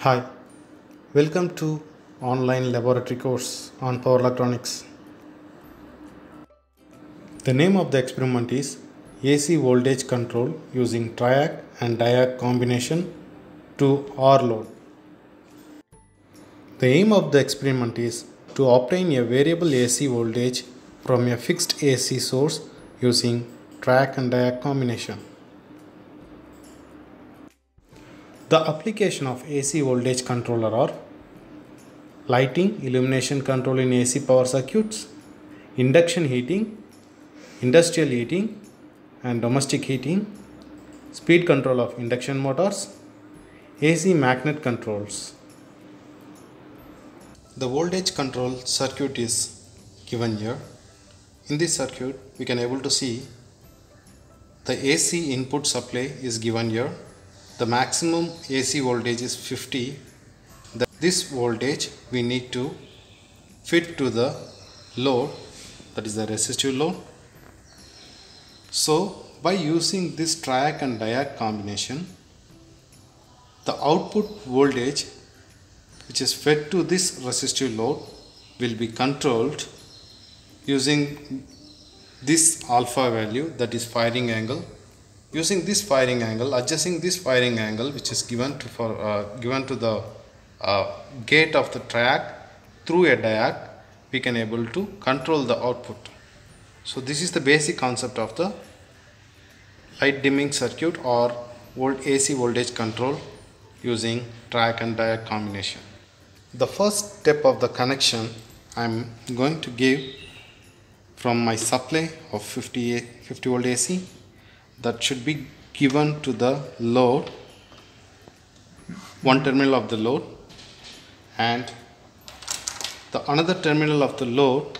Hi, welcome to online laboratory course on power electronics. The name of the experiment is AC voltage control using triac and diac combination to R load. The aim of the experiment is to obtain a variable AC voltage from a fixed AC source using triac and diac combination. The application of AC voltage controller are lighting, illumination control in AC power circuits, induction heating, industrial heating and domestic heating, speed control of induction motors, AC magnet controls. The voltage control circuit is given here. In this circuit we can able to see the AC input supply is given here. The maximum AC voltage is 50. This voltage we need to fit to the load, that is the resistive load. So by using this triac and diac combination, the output voltage which is fed to this resistive load will be controlled using this alpha value, that is firing angle. Using this firing angle, adjusting this firing angle which is given to the gate of the triac through a diac, we can able to control the output. So this is the basic concept of the light dimming circuit or AC voltage control using triac and diac combination. The first step of the connection I am going to give from my supply of 50 volt AC, that should be given to the load, one terminal of the load, and the another terminal of the load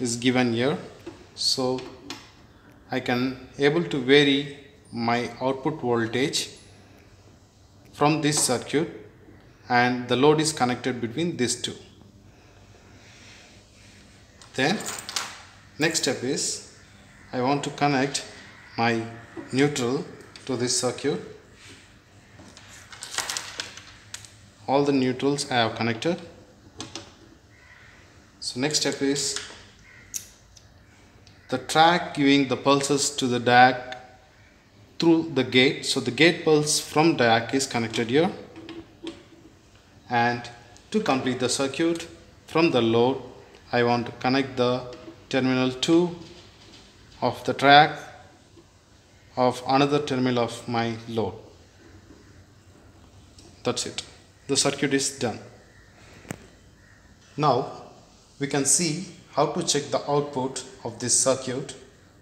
is given here. So I can able to vary my output voltage from this circuit, and the load is connected between these two. Then next step is I want to connect my neutral to this circuit. All the neutrals I have connected. So next step is the triac giving the pulses to the diac through the gate. So the gate pulse from diac is connected here, and to complete the circuit from the load I want to connect the terminal 2 of the triac of another terminal of my load. That's it. The circuit is done. Now we can see how to check the output of this circuit.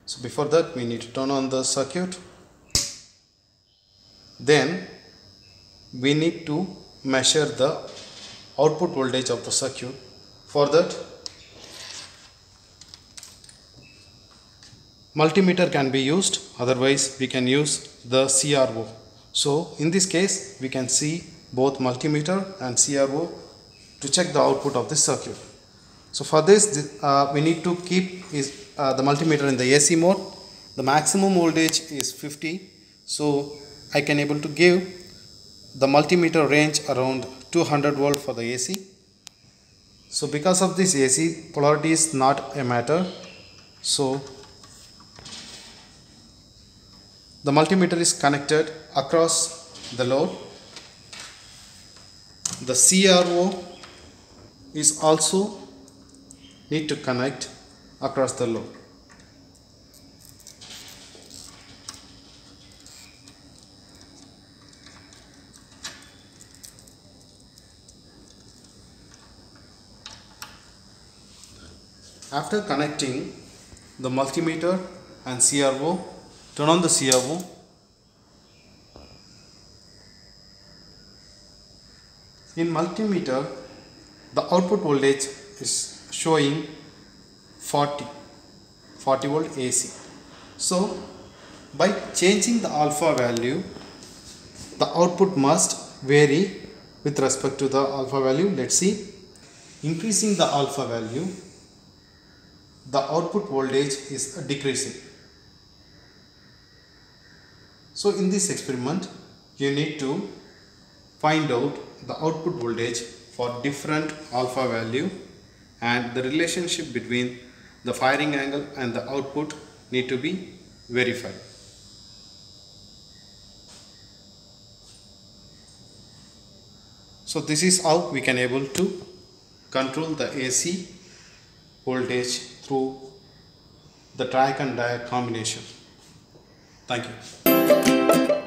So before that we need to turn on the circuit. Then we need to measure the output voltage of the circuit. For that, multimeter can be used, otherwise we can use the CRO. So in this case we can see both multimeter and CRO to check the output of the circuit. So for this we need to keep the multimeter in the AC mode. The maximum voltage is 50. So I can able to give the multimeter range around 200 volt for the AC. So because of this AC, polarity is not a matter. So the multimeter is connected across the load. The CRO is also need to connect across the load. After connecting the multimeter and CRO, turn on the CRO. In multimeter, the output voltage is showing 40 volt AC. So by changing the alpha value, the output must vary with respect to the alpha value. Let's see. Increasing the alpha value, the output voltage is decreasing. So in this experiment you need to find out the output voltage for different alpha value, and the relationship between the firing angle and the output need to be verified. So this is how we can able to control the AC voltage through the track and diac combination. Thank you.